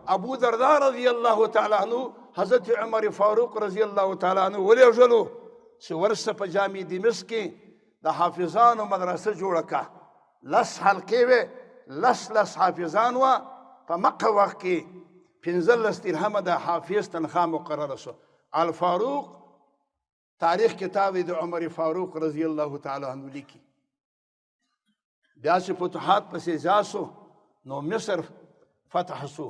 ابو درداء رضی الله تعالی عنہ حضرت عمر فاروق رضی الله تعالی عنہ ولېږلو چې ورسته په جامع دمشق کې د حافظانو مدرسه جوړه کړه 10 حلقې وې 10 حافظان وه په مقه وخت کې 15 درهمه د حافظ تنخواه مقرره شو الفاروق تاریخ کتاب د عمر فاروق رضی الله تعالی عنہ لیکي بیا چې فتوحات پسې زیات شو نو مصر فتح شو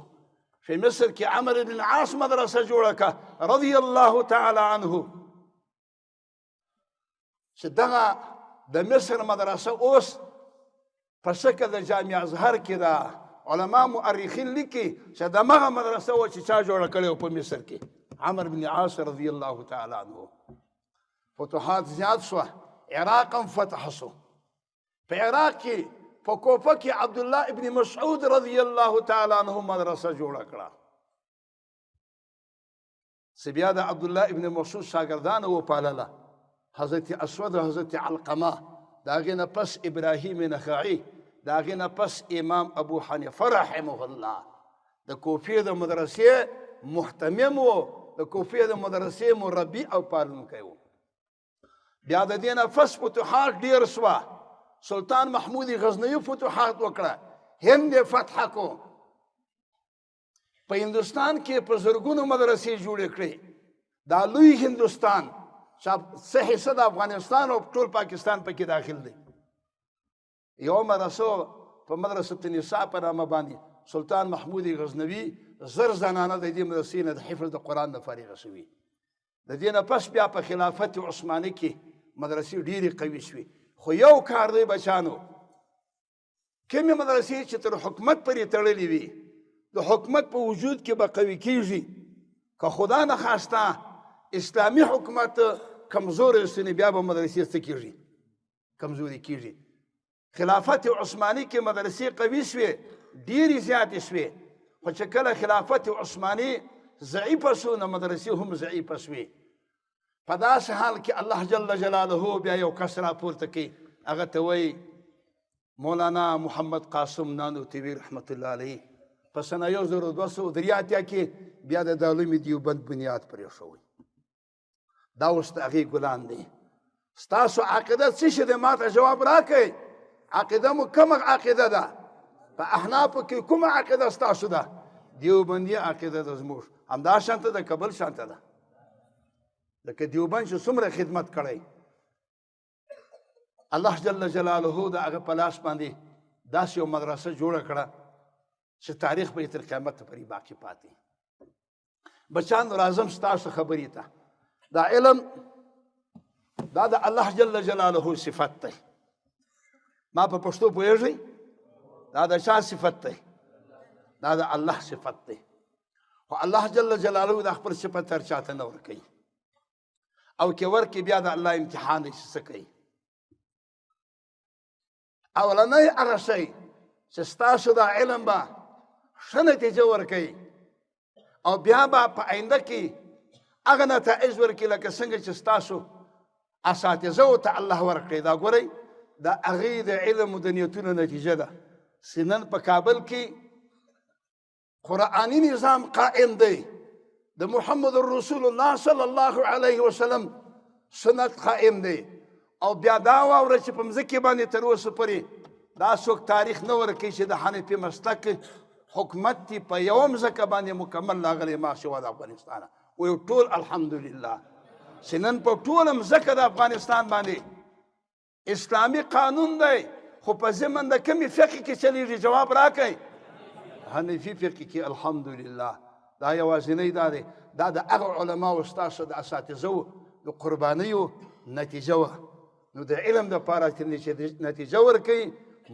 في مصر کې عمرو بن العاص مدرسه جوړه کړه رضی الله تعالی عنه چې دغه د مصر مدرسه اوس په شکل د جامع ازهر کې ده علما مؤرخین لیکي چې دغه مدرسه و چې چا جوړه کړې په مصر کې عمرو بن العاص رضی الله تعالی عنه فتوحات زیات شوه عراق هم فتح شو په عراق کې په کوفه کې عبدالله ابن مسعود رضی الله تعالی عنه مدرسه جوړه کړه چې بیا د عبدالله ابن مسعود شاګردان وپالله حضرت اسود او حضرت علقمه د هغې نه پس ابراهیم نخعي د هغې نه پس امام ابو حنیفه رحمه الله د کوفې د مدرسې محتمم و د کوفې د مدرسې مربي او پالونکی و بیا د دې نه پس فتوحات ډېر شوه سلطان محمود غزنوي فتوحات وکړه هند فتح کو په هندوستان کې په زرګونو مدرسې جوړې کړې دا لوی هندوستان څه حصه د افغانستان او ټول پاکستان پکې داخل دی یو مدرسه په مدرسه النساء په نامه باندې سلطان محمود غزنوي زر زنانه د دې مدرسې نه د حفظ د قرآن نه فارغه شوي د دې نه پس بیا په خلافت عثماني کې مدرسې ډېرې قوي شوې خو یو کار دی بچانو کومې مدرسې چې تر حکومت پورې تړلې وي د حکومت په وجود کې به قوي کېږي که خدا نخواسته اسلامي حکومت کمزوری شي بیا به مدرسې څه کېږي کمزوري کېږي خلافت عثماني کې مدرسې قوي شوې ډېرې زیاتې شوې خو چې کله خلافت عثماني ضعیفه شو نو مدرسې هم ضعیفه شوې په داسې حال کې الله جل جلاله بیا یو کس راپورته کوي هغه ته وایي مولانا محمد قاسم نانوتوي رحمت الله علیه په سنه 1283 کې بیا د دارالعلوم دیوبند بنیاد پرېښوی دا اوس د هغې ګلان دی ستاسو عقیده څه شي دی ما ته جواب راکئ عقیده مو کومه عقیده ده په احنافو کې کومه عقیده ستاسو ده دیوبندي عقیده ده زموږ همدا شانته د کابل شانته ده لکه دیوبند چې څومره خدمت کړی الله جل جلاله د هغه په لاس باندې داسې یو مدرسه جوړه کړه چې تاریخ به یې تر قیامته پورې باقي پاتې بچانو راځم ستاسو خبرې ته دا علم دا د الله جل جلاله صفت دی ما په پښتو پوهېږئ دا د چا صفت دی دا د الله صفت دی خو الله جل جلاله د خپل صفت هر چاته نه ورکوي او که ورکړي بیا د الله امتحان دی چې څه کوي اولنی هغه شی چې ستاسو دا علم به ښه نتیجه ورکوي او بیا به په آینده کې هغه نتایج ورکړي لکه څنګه چې ستاسو اساتذو ته الله ورکړي دا ګورئ د هغې د علم د نیتونو نتیجه ده چې نن په کابل کې قرآني نظام قائم دی د محمد رسول الله صلی الله علیه وسلم سنت قائم دی او بیا دا واوره چې په مځکې باندې تر اوسه پورې دا څوک تاریخ نه ورکوي چې د حنفي مسلک حکومت دی په یوه مځکه باندې مکمل راغلی ما سوا د افغانستانه وایو ټول الحمدلله چې نن په ټوله مځکه د افغانستان باندې اسلامي قانون دی خو په ضمن د کومې فقه کې چلیږي جواب راکئ حنفي فقه کې الحمدلله دا یوازینی دا دی دا د هغه علماو ستاسو د اساتذو د قربانیو نتیجه وه نو د علم دپاره چې نتیجه ورکوي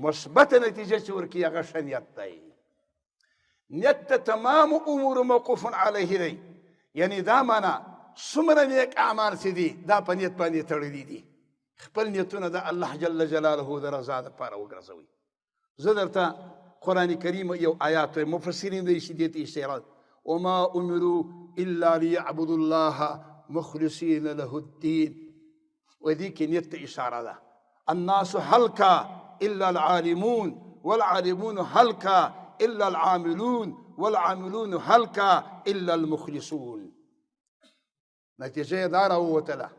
مثبته نتیجه چې ورکوي هغه ښه نیت دی نیت ته تمام امور موقوف علیه دی یعنی دا معنا څومره نیک اعمال چې دي دا په نیت باندې تړلي دي خپل نیتونه د الله جل جلاله د رضا دپاره وګرځوئ زه درته قرآن کریم یو آیات وایم مفسرین دی چې دې ته اشاره وما امروا الا ليعبدوا الله مخلصين له الدين ودي كنيت اشاره ده الناس هلكا الا العالمون والعالمون هلكا الا العاملون والعاملون هلکا الا المخلصون. نتیجه یې دا راووتله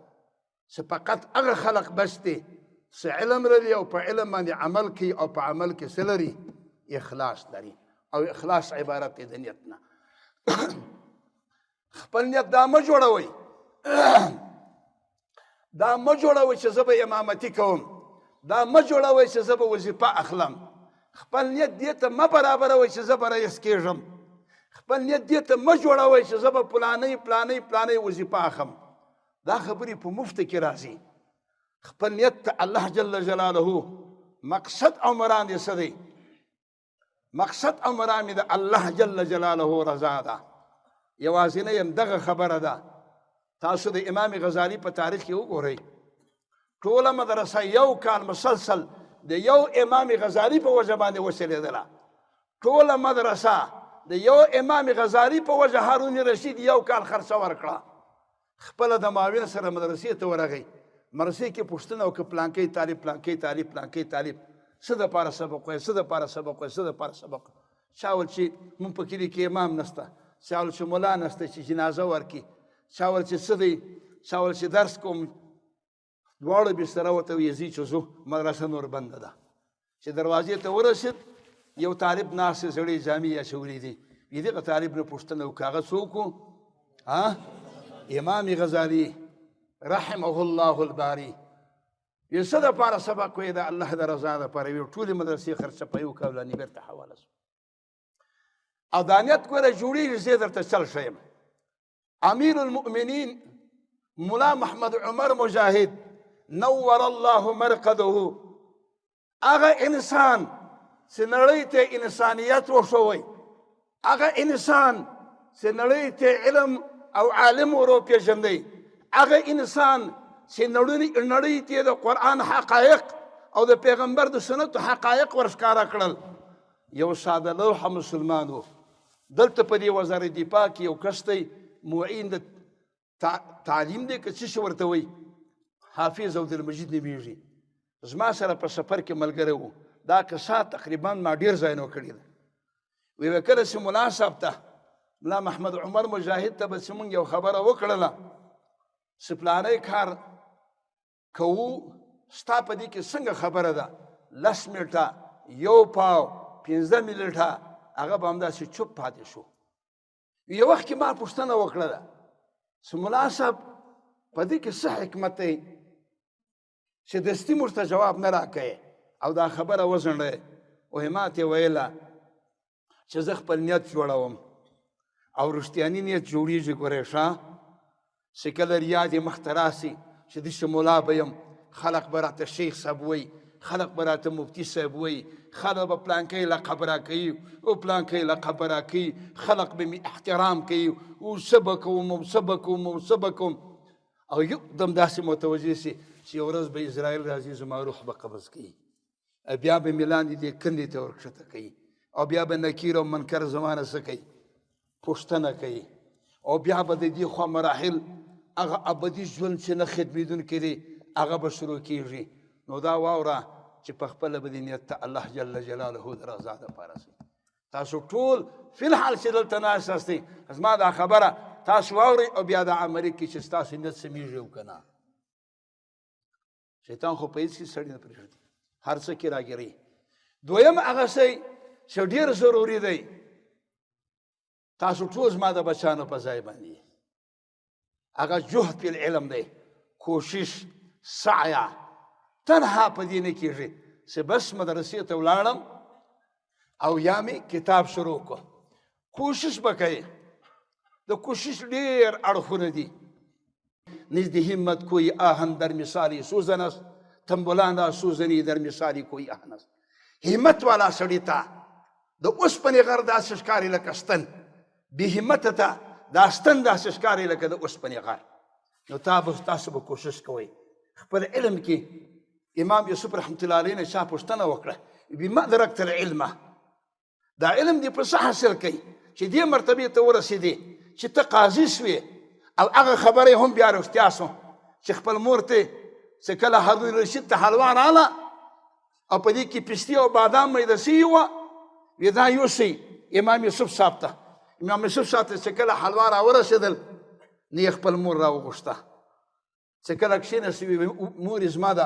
چې فقط هغه خلق بس دی چې علم لري او په علم باندې عمل کوي او په عمل کې څه لري؟ اخلاص لري. او اخلاص عبارت دی د نیت نه. خپل نیت دا مه جوړوئ دا مه جوړوئ چې زه به امامتي کوم، دا مه جوړوئ چې زه به وظیفه اخلم. خپل نیت دې ته مه برابروئ چې زه به رئیس کېږم. خپل نیت دې ته مه جوړوئ چې زه به پلانۍ پلانۍ پلانۍ وظیفه اخلم. دا خبرې په مفت کې راځي. خپل نیت ته الله جل جلاله مقصد او مرام یې څه دی؟ مقصد او مرام یې د الله جل جلاله رضا ده. یوازینۍ هم دغه خبره ده. تاسو د امام غزالي په تاریخ کې وګورئ، ټوله مدرسه یو کال مسلسل د یو امام غزالي په وجه باندې وچلېدله. ټوله مدرسه د یو امام غزالي په وجه هارون رشید یو کال خرڅه ورکړه. خپله د معاون سره مدرسې ته ورغی، مدرسې کې پوښتنه وکړه پلانکی طالب پلانکی طالب پلانکی طالب څه دپاره سبق وایي څه دپاره سبق وایي څه دپاره سبق. چا ویل چې مونږ په کلي کې امام نشته، چا ویل چې ملا نشته چې جنازه ورکړي، چا ویل چې څه دی، چا ویل چې درس کوم. دواړه بستره ورته ویې ځي چې ځو مدرسه نور بنده ده. چې دروازې ته ورسېد یو طالب ناست زړې جامې اچولې دي. وي دغه طالب نه پوښتنه وکړه هغه څوک و؟ امام غزالي رحمه الله الباري. یو څه دپاره سبق وایي؟ د الله د رضا دپاره. ویل ټولې مدرسې خرڅه په یو کولاني بېرته حواله شو. او دا نیت ګوره جوړېږي. زه درته چل ښیم. امیر المؤمنین ملا محمد عمر مجاهد نور الله مرقده، هغه انسان چې نړۍ ته انسانیت وښوی، هغه انسان چې نړۍ ته علم او عالم وروپېژندی، هغه انسان چې نړۍ ته د قرآن حقایق او د پیغمبر د سنتو حقایق ورښکاره کړل. یو ساده لوحه مسلمان و. دلته په دې وزارت دفاع کې یو کس دی معین د تعلیم دی که څه شي ورته وایي، حافظ عبدالمجید نومیږي. زما سره په سفر کې ملګری و. دا قصه تقریبا ما ډېر ځایونه کړې ده. ویل کله چې ملا صاحب ته ملا محمد عمر مجاهد ته به چې مونږ یو خبره وکړله چې پلانی کار کوو، ستا په دې کې څنګه خبره ده؟ 10 منټه، یو پاو، 15 منټه هغه به همداسې چوپ پاتې شو. یو وخت کې ما پوښتنه وکړله چې ملا صاحب په دې کې څه حکمت دی چې دستي موږ ته جواب نه راکوې او دا خبره وځنډې؟ وایي ما ته ویله چې زه خپل نیت جوړوم او رښتیاني نیت جوړېږي. ګورې ښه چې کله ریا دې مخته راسي چې داسې ملا به یم، خلق به راته شیخ صاحب وایي، خلق به راته مفتي صاحب وایي، خلق به پلانکی لقب راکوي او پلانکی لقب راکوي، خلق به مې احترام کوي او څه به کوم او څه به کوم او څه به کوم. او یکدم داسې متوجه سي چې یو ورځ به اسرائیل راځي زما روح به قبض کوي، بیا به مې لاندې دې کندې ته ورکښته کوي، او بیا به نکیر او منکر زمانه څه کوي؟ پوښتنه کوي. او بیا به د دې خوا مراحل هغه ابدي ژوند چې نه ختمېدونکی دی هغه به شروع کېږي. نو دا واوره چې په خپله به دې نیت ته الله جل جلاله د رضا دپاره سي. تاسو ټول فی الحال چې دلته ناست یاستئ زما دا خبره تاسو واورئ او بیا دا عملي کړئ چې ستاسو نیت سمیږي او که نه. شیطان خو په هېڅ کې سړي نه پرېږدي، هر څه کې راګیري. دویم هغه شی چې ډېر ضروري دی، تاسو ټول زما د بچیانو په ځای باندې هغه جهد فی العلم دی، کوشش، سعیه. تنها په دې نه کېږي چې بس مدرسې ته ولاړم او یا مې کتاب شروع کړو. کوشش به کوئ. د کوشش ډېر اړخونه دي. نزد همت کوئی آهن در مثالی سوزن است، تنبلانه سوزنی در مثالی کوئی آهن است. همت والا سړي ته د اوسپنې غر داسې ښکاري لکه ستن، بې همته ته دا ستن داسې ښکاري لکه د اوسپنې غر. نو تاسو به کوشش کوئ. خپل علم کې امام یوسف رحمت الله علیه نه چا پوښتنه وکړه بما درکت العلمه، دا علم دې په څه حاصل کوي چې دې مرتبې ته ورسېدې چې ته قاضي شوې او هغه خبره هم بیا رښتیا سو چې خپل مور ته چې کله هارون رشید ته حلوا راغله او په دې کې پستې او بادام میده سوي وه، وی دا یوسئ امام یوسف صاحب ته امام یوسف صاحب ته چې کله حلوا راورسېدل نه یې خپل مور راوغوښته چې کله کښېناستې وي مور یې زما د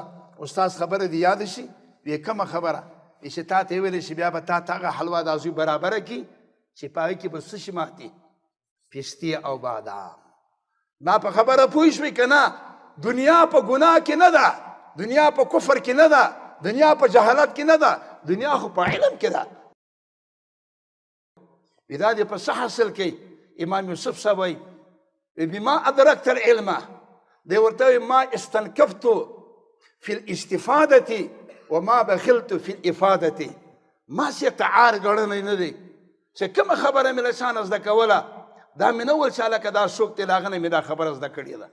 استاد خبره دې یاده شي ویې کومه خبره چې تا ته یې ویلې چې بیا به تا ته هغه حلوا دا زوی برابره کړي چې په هغې کې به څه شي ماتې پستې او بادام ما په خبره پوه شوې که نه دنیا په ګناه کې نه ده دنیا په کفر کې نه ده دنیا په جهالت کې نه ده دنیا خو په علم کې ده دا دې په څه حاصل کوي امام یوسف صاحب وایي بما ادرکت العلم دی ورته وایي ما استنکفت فی الاستفادة وما بخلت فی الافادة ما سې تعار ګڼلی نه دی چې کومه خبره مې له چا نه زده کوله دا مې نه ول چې هلکه دا څوک دی له هغه نه مې دا خبره زده کړې ده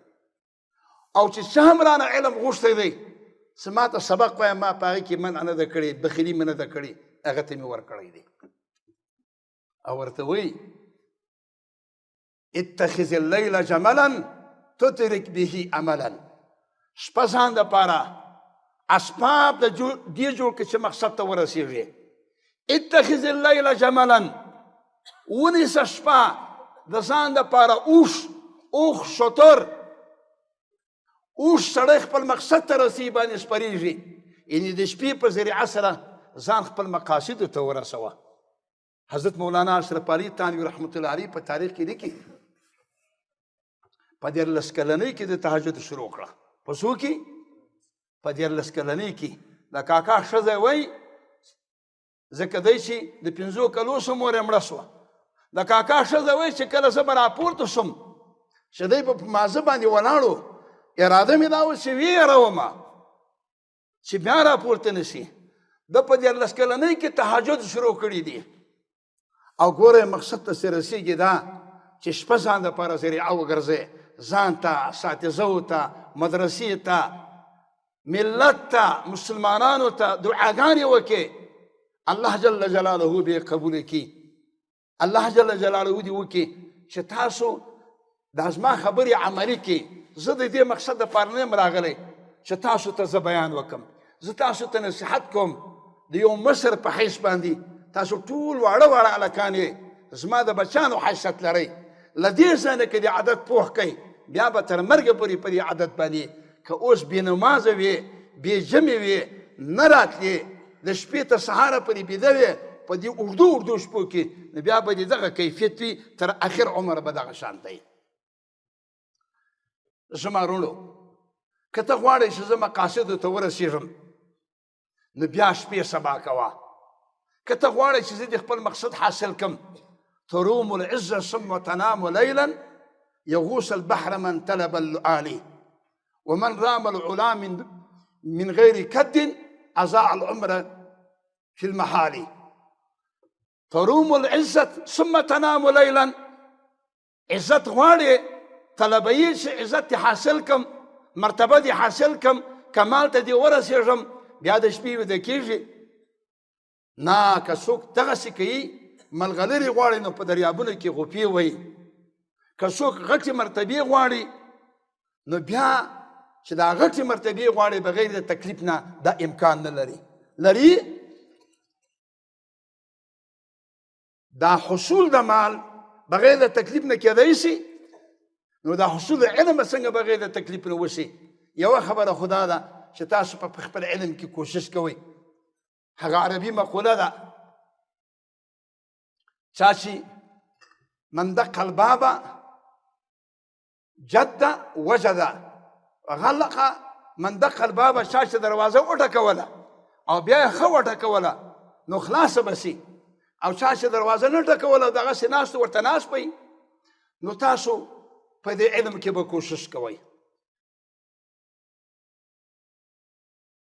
او چې چا هم رانه علم غوښتی دی چې ما ته سبق وایم ما په هغې کې منع نه ده کړې بخیلي مې نه ده کړې هغه ته مې ورکړی دی او ورته وایي اتخذ اللیل جملا تدرک به عملا شپه ځان دپاره اسباب د دې جوړ کړه چې مقصد ته ورسېږي اتخذ اللیل جملا ونیسه شپه د ځان دپاره اوښ شتر اوښ سړی خپل مقصد ته رسي باندې سپرېږي یعنې د شپې په ذریعه سره ځان خپل مقاصدو ته ورسوه حضرت مولانا اشرف علي تانوي رحمت الله علیه په تاریخ کې لیکي په 14 کلنۍ کې د تهجد شروع کړه په څو کې په 14 کلنۍ کې د کاکا ښځه وایي ځکه دی چې د 5 کلو سو مور یې مړه سوه د کاکا ښځه وایي چې کله زه به راپورته سوم چې دی به په مازه باندې ولاړو اراده مې دا وه چې ویېرومه چې بیا راپورته نه شي د په 14 کلنۍ کې تهجد شروع کړي دي او ګوره مقصد ته چې رسېږي دا چې شپه ځان دپاره ذریعه وګرځې ځان ته اساتذو ته مدرسې ته ملت ته مسلمانانو ته دعاګانې وکړې الله جل جلاله به یې قبوله کړي الله جل جلاله دې وکړي چې تاسو دا زما خبرې عملي کړي زه د دې مقصد دپاره نه یم راغلی چې تاسو ته زه بیان وکړم زه تاسو ته نصیحت کوم د یو مشر په حیث باندې تاسو ټول واړه واړه هلکان یې زما د بچیانو حیثیت لرئ له دې ځای نه که د عادت پوه کوئ بیا به تر مرګه پورې په دې عادت باندې که اوس بې نمازه وې بې جمې وې نه راتلې د شپې تر سهاره پورې بیده وې په دې اوږدو شپو کې نو بیا به دې دغه کیفیت وي تر اخر عمر به دغه شان دی زما وروڼو که ته غواړئ چې زه مقاصدو ته ورسېږم نو بیا شپې سبا کوه که ته غواړئ چې زه دې خپل مقصد حاصل کړم تروم العزة ثم تنام ليلا يغوص البحر من طلب اللآلي ومن رام العلا من غير كد أضاع العمر في المحال تروم العزة ثم تنام ليلا عزت غواړې طلبوي چې عزت دې حاصل کړم مرتبه دې حاصل کړم کمال ته دې ورسېږم بیا د شپې ویده کېږي نه که څوک دغسې کوي ملغلرې غواړي نو په دریابونو کې غوپې وایي که څوک غټې مرتبې غواړي نو بیا چې دا غټې مرتبې غواړي بغیر د تکلیف نه دا امکان نه لري دا حصول د مال بغیر د تکلیف نه کېدی شي نو دا حصول د علم څنګه بغیر د تکلیف نه وشي یوه خبره خدا ده چې تاسو په خپل علم کې کوشش کوئ هغه عربي مقوله ده چا چې من دق الباب جد وجد غلق من دق الباب چا چې دروازه وټکوله او بیا یې ښه وټکوله نو خلاصه به شي او چا چې دروازه نه ټکوله دغسې ناست ورته ناست وي نو تاسو په دې علم کې به کوشش کوئ